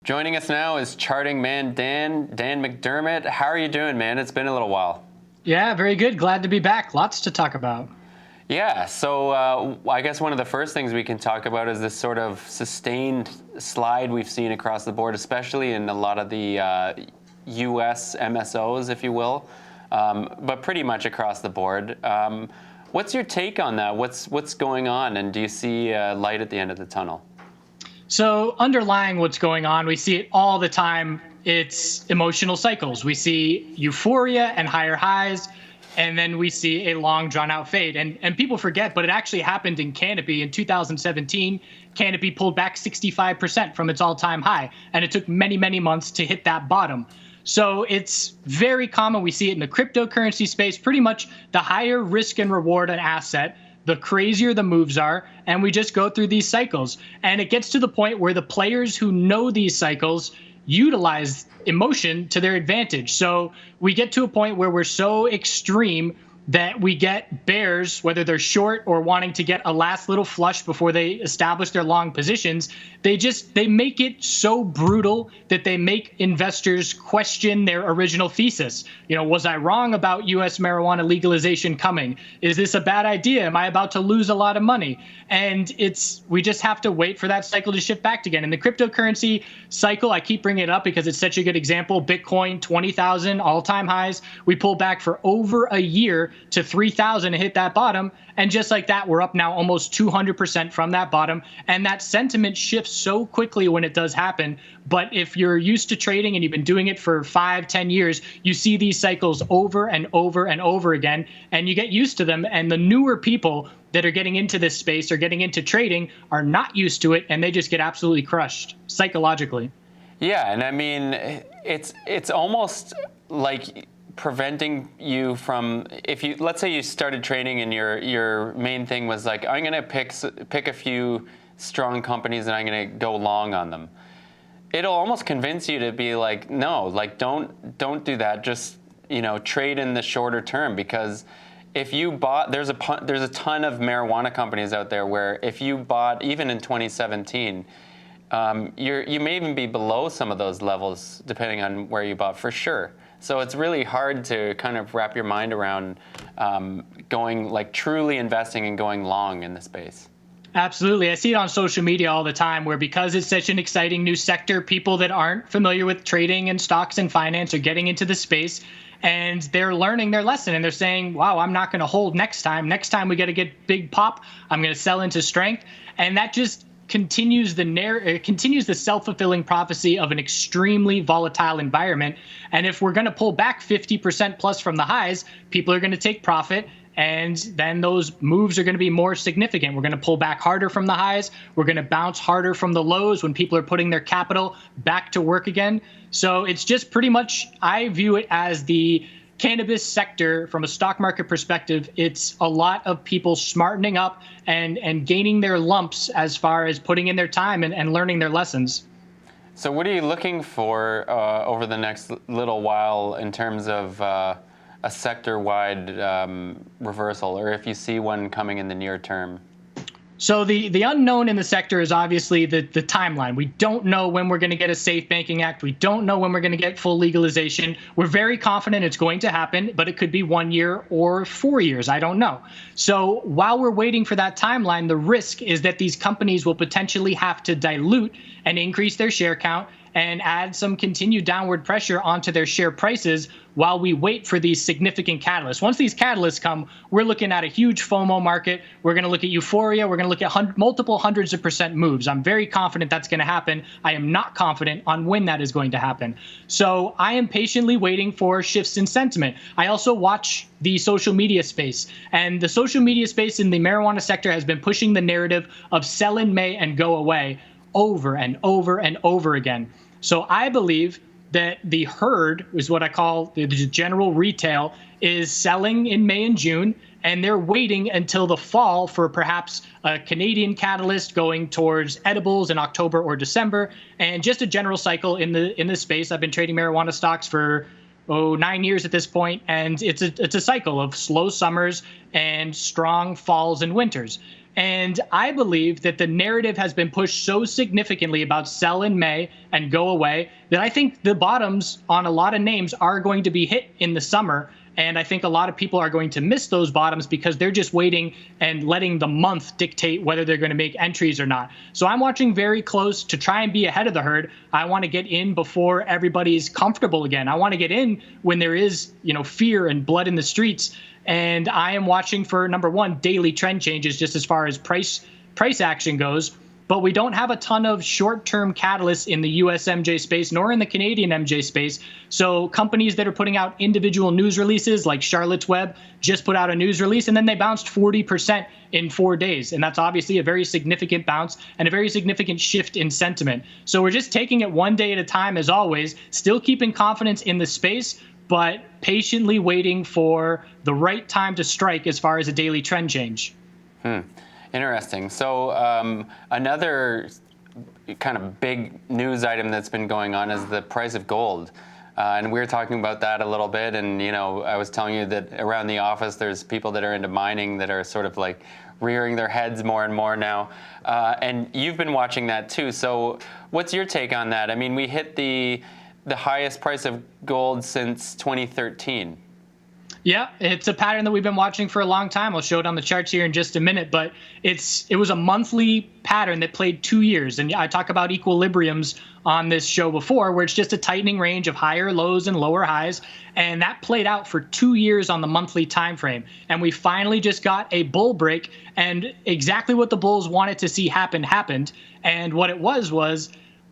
Joining us now is charting man Dan McDermott. How are you doing, man? It's been a little while. Yeah, very good. Glad to be back. Lots to talk about. Yeah, so I guess one of the first things we can talk about is this sort of sustained slide we've seen across the board, especially in a lot of the U.S. MSOs, if you will, but pretty much across the board. What's your take on that? What's going on, and do you see light at the end of the tunnel? So underlying what's going on, we see it all the time. It's emotional cycles. We see euphoria and higher highs, and then we see a long drawn-out fade. And people forget, but it actually happened in Canopy in 2017. Canopy pulled back 65% from its all-time high, and it took many, many months to hit that bottom. So it's very common. We see it in the cryptocurrency space. Pretty much the higher risk and reward an asset, the crazier the moves are, and we just go through these cycles. And it gets to the point where the players who know these cycles utilize emotion to their advantage. So we get to a point where we're so extreme that we get bears, whether they're short or wanting to get a last little flush before they establish their long positions. They make it so brutal that they make investors question their original thesis. Was I wrong about U.S. marijuana legalization coming? Is this a bad idea? Am I about to lose a lot of money? And we just have to wait for that cycle to shift back again. And the cryptocurrency cycle, I keep bringing it up because it's such a good example. Bitcoin, 20,000 all-time highs. We pulled back for over a year to 3,000 to hit that bottom. And just like that, we're up now almost 200% from that bottom. And that sentiment shifts so quickly when it does happen. But if you're used to trading and you've been doing it for 5-10 years, you see these cycles over and over and over again, and you get used to them. And the newer people that are getting into this space or getting into trading are not used to it, and they just get absolutely crushed psychologically. Yeah, and I mean, it's almost like preventing you from, let's say you started trading and your main thing was like, I'm going to pick a few strong companies and I'm going to go long on them. It'll almost convince you to be like, no, like don't do that. Just, trade in the shorter term, because if you bought, there's a ton of marijuana companies out there where if you bought even in 2017, you may even be below some of those levels depending on where you bought, for sure. So it's really hard to kind of wrap your mind around going, like, truly investing and going long in the space. Absolutely. I see it on social media all the time where, because it's such an exciting new sector, people that aren't familiar with trading and stocks and finance are getting into the space, and they're learning their lesson, and they're saying, wow, I'm not going to hold next time. Next time we got to get big pop, I'm going to sell into strength. And that just continues the self-fulfilling prophecy of an extremely volatile environment. And if we're going to pull back 50% plus from the highs, people are going to take profit, and then those moves are going to be more significant. We're going to pull back harder from the highs. We're going to bounce harder from the lows when people are putting their capital back to work again. So it's just pretty much, I view it as the cannabis sector from a stock market perspective. It's a lot of people smartening up and gaining their lumps as far as putting in their time and learning their lessons. So what are you looking for over the next little while in terms of a sector-wide reversal, or if you see one coming in the near term? So the unknown in the sector is obviously the timeline. We don't know when we're going to get a Safe Banking Act. We don't know when we're going to get full legalization. We're very confident it's going to happen, but it could be 1 year or 4 years. I don't know. So while we're waiting for that timeline, the risk is that these companies will potentially have to dilute and increase their share count and add some continued downward pressure onto their share prices while we wait for these significant catalysts. Once these catalysts come, we're looking at a huge FOMO market. We're going to look at euphoria. We're going to look at multiple hundreds of percent moves. I'm very confident that's going to happen. I am not confident on when that is going to happen. So I am patiently waiting for shifts in sentiment. I also watch the social media space, and the social media space in the marijuana sector has been pushing the narrative of sell in May and go away over and over and over again. So I believe that the herd is what I call the general retail is selling in May and June, and they're waiting until the fall for perhaps a Canadian catalyst going towards edibles in October or December, and just a general cycle in the space. I've been trading marijuana stocks for 9 years at this point, and it's a cycle of slow summers and strong falls and winters. And I believe that the narrative has been pushed so significantly about sell in May and go away that I think the bottoms on a lot of names are going to be hit in the summer. And I think a lot of people are going to miss those bottoms because they're just waiting and letting the month dictate whether they're going to make entries or not. So I'm watching very close to try and be ahead of the herd. I want to get in before everybody's comfortable again. I want to get in when there is, fear and blood in the streets. And I am watching for, number one, daily trend changes just as far as price action goes. But we don't have a ton of short-term catalysts in the US MJ space, nor in the Canadian MJ space. So companies that are putting out individual news releases, like Charlotte's Web, just put out a news release, and then they bounced 40% in 4 days. And that's obviously a very significant bounce and a very significant shift in sentiment. So we're just taking it one day at a time, as always, still keeping confidence in the space, but patiently waiting for the right time to strike as far as a daily trend change. Interesting. So another kind of big news item that's been going on is the price of gold. And we were talking about that a little bit. And, I was telling you that around the office, there's people that are into mining that are sort of like rearing their heads more and more now. And you've been watching that too. So what's your take on that? I mean, we hit the highest price of gold since 2013. Yeah, it's a pattern that we've been watching for a long time. I'll show it on the charts here in just a minute, but it was a monthly pattern that played 2 years. And I talk about equilibriums on this show before, where it's just a tightening range of higher lows and lower highs. And that played out for 2 years on the monthly time frame. And we finally just got a bull break, and exactly what the bulls wanted to see happened. And what it was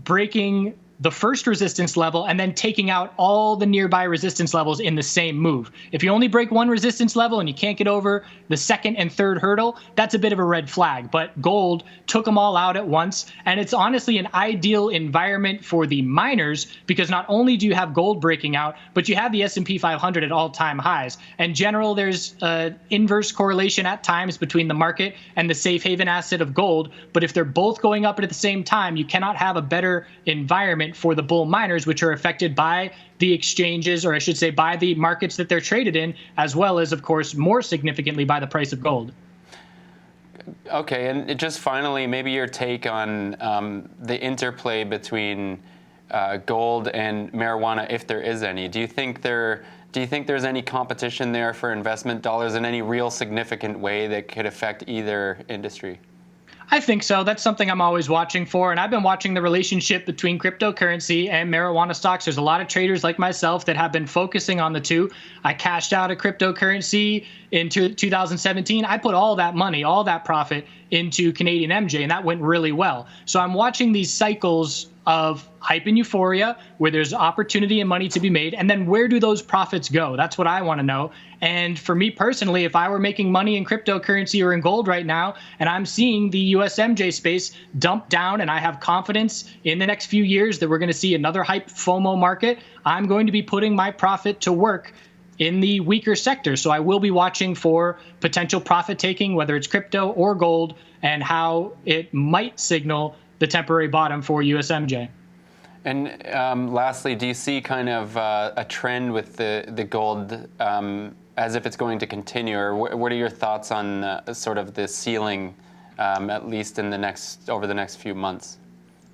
breaking the first resistance level and then taking out all the nearby resistance levels in the same move. If you only break one resistance level and you can't get over the second and third hurdle, that's a bit of a red flag. But gold took them all out at once. And it's honestly an ideal environment for the miners, because not only do you have gold breaking out, but you have the S&P 500 at all-time highs. In general, there's an inverse correlation at times between the market and the safe haven asset of gold. But if they're both going up at the same time, you cannot have a better environment for the bull miners, which are affected by the exchanges, or I should say by the markets that they're traded in, as well as, of course, more significantly by the price of gold. Okay, and just finally, maybe your take on the interplay between gold and marijuana, if there is any. Do you think there's any competition there for investment dollars in any real significant way that could affect either industry? I think so. That's something I'm always watching for. And I've been watching the relationship between cryptocurrency and marijuana stocks. There's a lot of traders like myself that have been focusing on the two. I cashed out a cryptocurrency in 2017. I put all that money, all that profit into Canadian MJ, and that went really well. So I'm watching these cycles of hype and euphoria where there's opportunity and money to be made, and then where do those profits go? That's what I want to know. And for me personally, if I were making money in cryptocurrency or in gold right now, and I'm seeing the USMJ space dump down, and I have confidence in the next few years that we're going to see another hype FOMO market, I'm going to be putting my profit to work in the weaker sector. So I will be watching for potential profit taking, whether it's crypto or gold, and how it might signal the temporary bottom for USMJ. And lastly, do you see kind of a trend with the gold as if it's going to continue, or what are your thoughts on sort of the ceiling, at least over the next few months?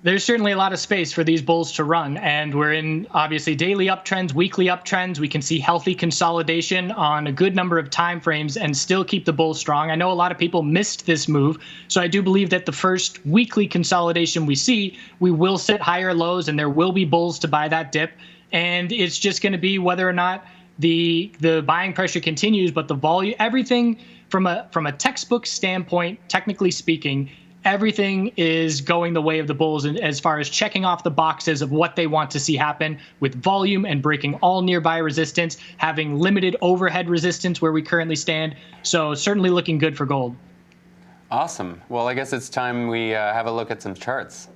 There's certainly a lot of space for these bulls to run, and we're in obviously daily uptrends, weekly uptrends. We can see healthy consolidation on a good number of time frames and still keep the bulls strong. I know a lot of people missed this move, so I do believe that the first weekly consolidation we see, we will set higher lows and there will be bulls to buy that dip, and it's just going to be whether or not the buying pressure continues. But the volume, everything from a textbook standpoint, technically speaking, everything is going the way of the bulls as far as checking off the boxes of what they want to see happen with volume and breaking all nearby resistance, having limited overhead resistance where we currently stand. So certainly looking good for gold. Awesome. Well, I guess it's time we have a look at some charts.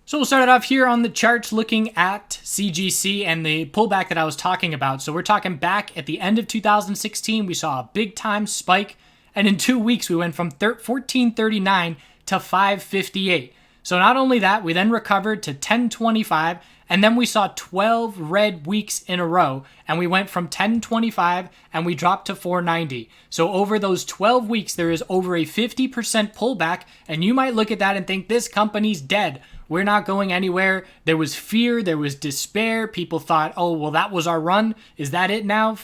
So we'll start it off here on the charts looking at CGC and the pullback that I was talking about. So we're talking back at the end of 2016, we saw a big time spike. And in 2 weeks, we went from 1439 to 558. So not only that, we then recovered to 1025, And then we saw 12 red weeks in a row, and we went from 1025 and we dropped to 490. So over those 12 weeks, there is over a 50% pullback, and you might look at that and think this company's dead. We're not going anywhere. There was fear, there was despair. People thought, oh, well, that was our run. Is that it now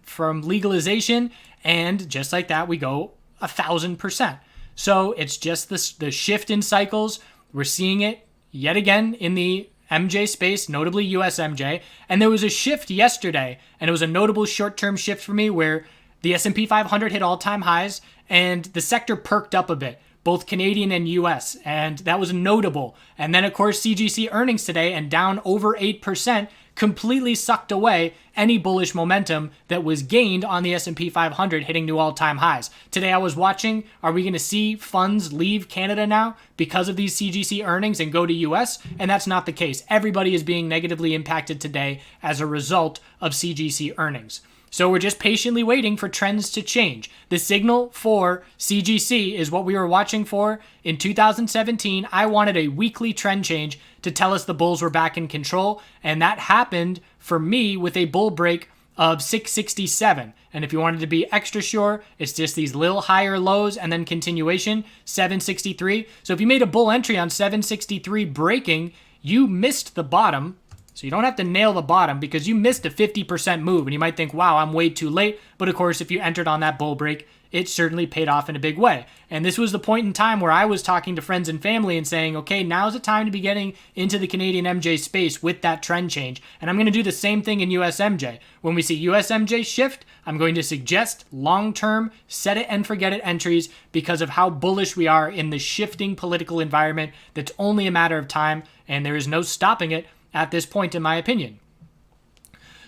from legalization? And just like that, we go 1,000%. So it's just the shift in cycles. We're seeing it yet again in the MJ space, notably USMJ. And there was a shift yesterday, and it was a notable short-term shift for me where the S&P 500 hit all-time highs and the sector perked up a bit, both Canadian and US, and that was notable. And then, of course, CGC earnings today and down over 8% completely sucked away any bullish momentum that was gained on the S&P 500 hitting new all-time highs. Today I was watching, are we going to see funds leave Canada now because of these CGC earnings and go to US? And that's not the case. Everybody is being negatively impacted today as a result of CGC earnings. So we're just patiently waiting for trends to change. The signal for CGC is what we were watching for in 2017. I wanted a weekly trend change to tell us the bulls were back in control, and that happened for me with a bull break of 667. And if you wanted to be extra sure, it's just these little higher lows and then continuation, 763. So if you made a bull entry on 763 breaking, you missed the bottom. So you don't have to nail the bottom because you missed a 50% move, and you might think, wow, I'm way too late. But of course, if you entered on that bull break, it certainly paid off in a big way. And this was the point in time where I was talking to friends and family and saying, okay, now's the time to be getting into the Canadian MJ space with that trend change. And I'm going to do the same thing in USMJ. When we see USMJ shift, I'm going to suggest long-term set it and forget it entries because of how bullish we are in the shifting political environment that's only a matter of time, and there is no stopping it at this point, in my opinion.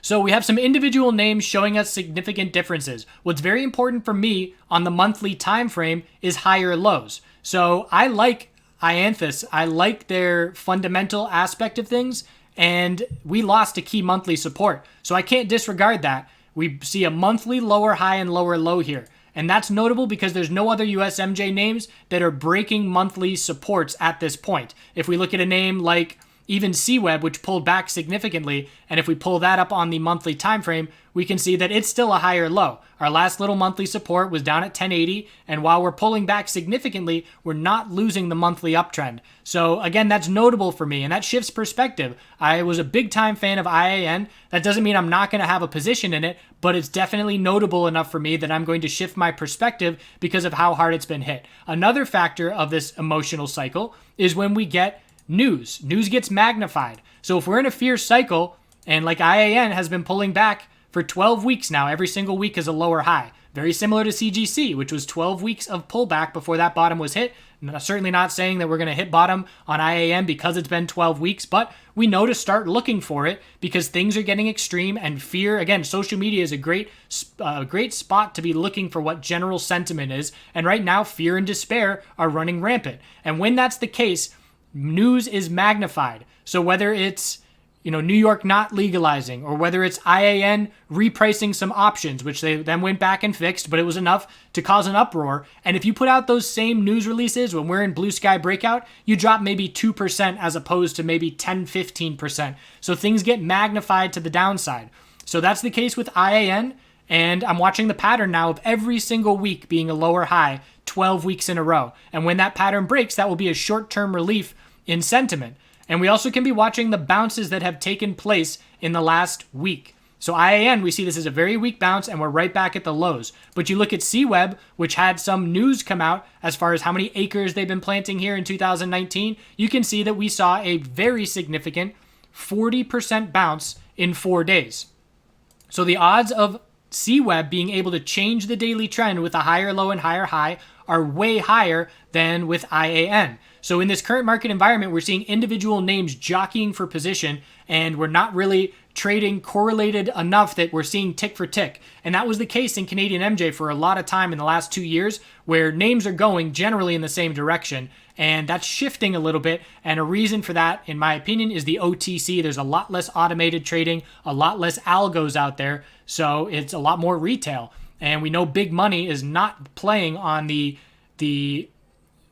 So we have some individual names showing us significant differences. What's very important for me on the monthly time frame is higher lows. So I like Ianthus. I like their fundamental aspect of things, and we lost a key monthly support. So I can't disregard that. We see a monthly lower high and lower low here. And that's notable because there's no other USMJ names that are breaking monthly supports at this point. If we look at a name like even CWeb, which pulled back significantly, and if we pull that up on the monthly time frame, we can see that it's still a higher low. Our last little monthly support was down at 1080, and while we're pulling back significantly, we're not losing the monthly uptrend. So again, that's notable for me, and that shifts perspective. I was a big time fan of IAN. That doesn't mean I'm not going to have a position in it, but it's definitely notable enough for me that I'm going to shift my perspective because of how hard it's been hit. Another factor of this emotional cycle is when we get news. News gets magnified. So if we're in a fear cycle, and like IAN has been pulling back for 12 weeks now, every single week is a lower high. Very similar to CGC, which was 12 weeks of pullback before that bottom was hit. Certainly not saying that we're going to hit bottom on IAN because it's been 12 weeks, but we know to start looking for it because things are getting extreme, and fear, again, social media is a great spot to be looking for what general sentiment is. And right now, fear and despair are running rampant. And when that's the case, news is magnified. So whether it's New York not legalizing, or whether it's IAN repricing some options, which they then went back and fixed, but it was enough to cause an uproar. And if you put out those same news releases when we're in blue sky breakout, you drop maybe 2% as opposed to maybe 10-15%. So things get magnified to the downside. So that's the case with IAN. And I'm watching the pattern now of every single week being a lower high 12 weeks in a row. And when that pattern breaks, that will be a short-term relief in sentiment. And we also can be watching the bounces that have taken place in the last week. So IAN, we see this as a very weak bounce, and we're right back at the lows. But you look at CWeb, which had some news come out as far as how many acres they've been planting here in 2019. You can see that we saw a very significant 40% bounce in 4 days. So the odds of CWeb being able to change the daily trend with a higher low and higher high are way higher than with IAN. So in this current market environment, we're seeing individual names jockeying for position, and we're not really trading correlated enough that we're seeing tick for tick. And that was the case in Canadian MJ for a lot of time in the last 2 years, where names are going generally in the same direction. And that's shifting a little bit. And a reason for that, in my opinion, is the OTC. There's a lot less automated trading, a lot less algos out there. So it's a lot more retail. And we know big money is not playing on the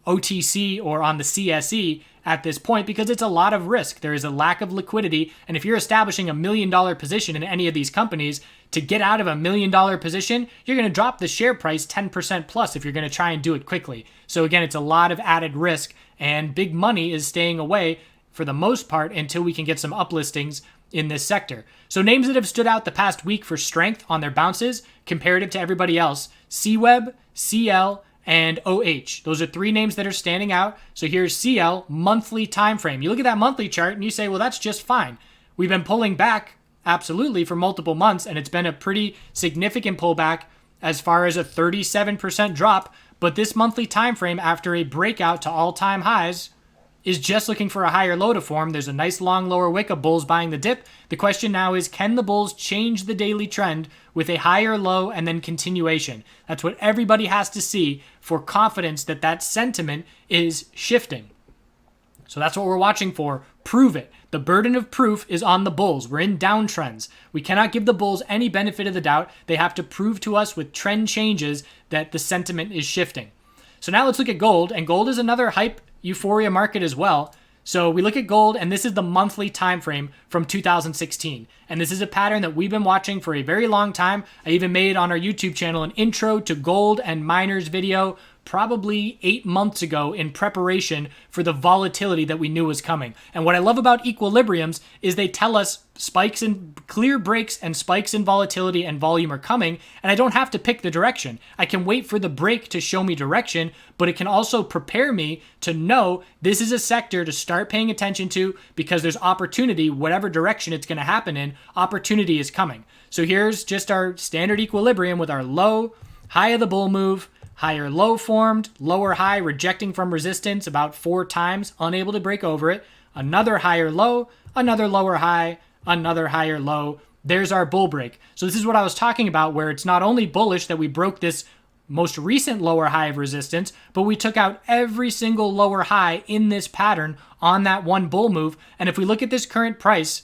OTC or on the CSE at this point because it's a lot of risk. There is a lack of liquidity. And if you're establishing $1 million position in any of these companies, to get out of $1 million position, you're going to drop the share price 10% plus if you're going to try and do it quickly. So again, it's a lot of added risk, and big money is staying away for the most part until we can get some uplistings in this sector. So names that have stood out the past week for strength on their bounces comparative to everybody else: CWeb, CL, and OH. Those are three names that are standing out. So here's CL, monthly time frame. You look at that monthly chart and you say, well, that's just fine. We've been pulling back absolutely for multiple months, and it's been a pretty significant pullback as far as a 37% drop. But this monthly time frame, after a breakout to all-time highs, is just looking for a higher low to form. There's a nice long lower wick of bulls buying the dip. The question now is, can the bulls change the daily trend with a higher low and then continuation? That's what everybody has to see for confidence that that sentiment is shifting. So that's what we're watching for. Prove it. The burden of proof is on the bulls. We're in downtrends. We cannot give the bulls any benefit of the doubt. They have to prove to us with trend changes that the sentiment is shifting. So now let's look at gold, and gold is another hype euphoria market as well. So we look at gold, and this is the monthly time frame from 2016. And this is a pattern that we've been watching for a very long time. I even made on our YouTube channel an intro to gold and miners video probably 8 months ago in preparation for the volatility that we knew was coming. And what I love about equilibriums is they tell us spikes in clear breaks and spikes in volatility and volume are coming, and I don't have to pick the direction. I can wait for the break to show me direction, but it can also prepare me to know this is a sector to start paying attention to because there's opportunity, whatever direction it's going to happen in, opportunity is coming. So here's just our standard equilibrium with our low, high of the bull move, higher low formed, lower high rejecting from resistance about 4 times, unable to break over it, another higher low, another lower high, another higher low. There's our bull break. So this is what I was talking about, where it's not only bullish that we broke this most recent lower high of resistance, but we took out every single lower high in this pattern on that one bull move. And if we look at this current price,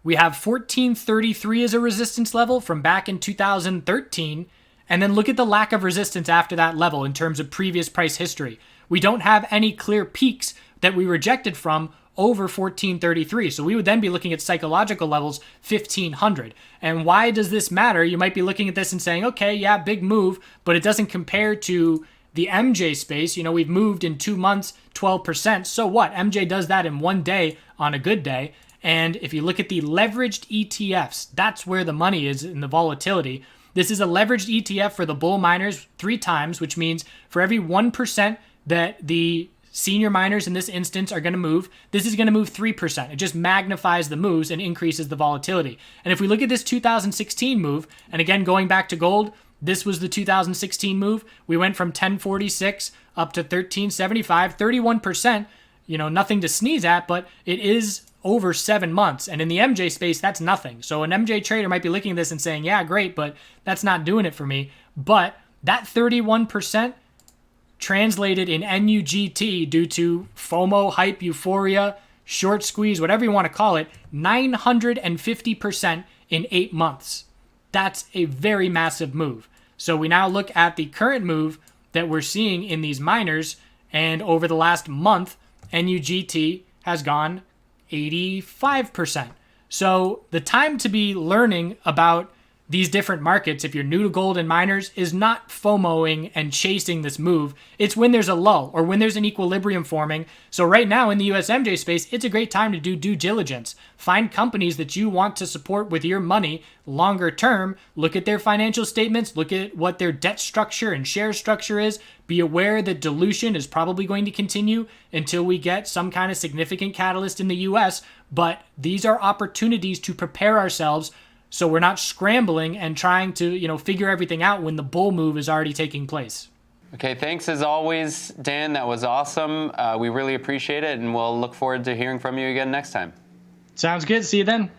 we have 1433 as a resistance level from back in 2013. And then look at the lack of resistance after that level in terms of previous price history. We don't have any clear peaks that we rejected from over 1433. So we would then be looking at psychological levels 1500. And why does this matter? You might be looking at this and saying, okay, yeah, big move, but it doesn't compare to the MJ space. You know, we've moved in 2 months 12%. So what? MJ does that in 1 day on a good day. And if you look at the leveraged ETFs, that's where the money is in the volatility. This is a leveraged ETF for the bull miners 3 times, which means for every 1% that the senior miners in this instance are going to move, this is going to move 3%. It just magnifies the moves and increases the volatility. And if we look at this 2016 move, and again, going back to gold, this was the 2016 move. We went from 1046 up to 1375, 31%, nothing to sneeze at, but it is over 7 months. And in the MJ space, that's nothing. So an MJ trader might be looking at this and saying, yeah, great, but that's not doing it for me. But that 31% translated in NUGT due to FOMO, hype, euphoria, short squeeze, whatever you want to call it, 950% in 8 months. That's a very massive move. So we now look at the current move that we're seeing in these miners, and over the last month, NUGT has gone 85%. So the time to be learning about these different markets, if you're new to gold and miners, is not FOMOing and chasing this move. It's when there's a lull or when there's an equilibrium forming. So right now in the USMJ space, it's a great time to do due diligence. Find companies that you want to support with your money longer term. Look at their financial statements. Look at what their debt structure and share structure is. Be aware that dilution is probably going to continue until we get some kind of significant catalyst in the US. But these are opportunities to prepare ourselves so we're not scrambling and trying to, figure everything out when the bull move is already taking place. Okay, thanks as always, Dan. That was awesome. We really appreciate it, and we'll look forward to hearing from you again next time. Sounds good. See you then.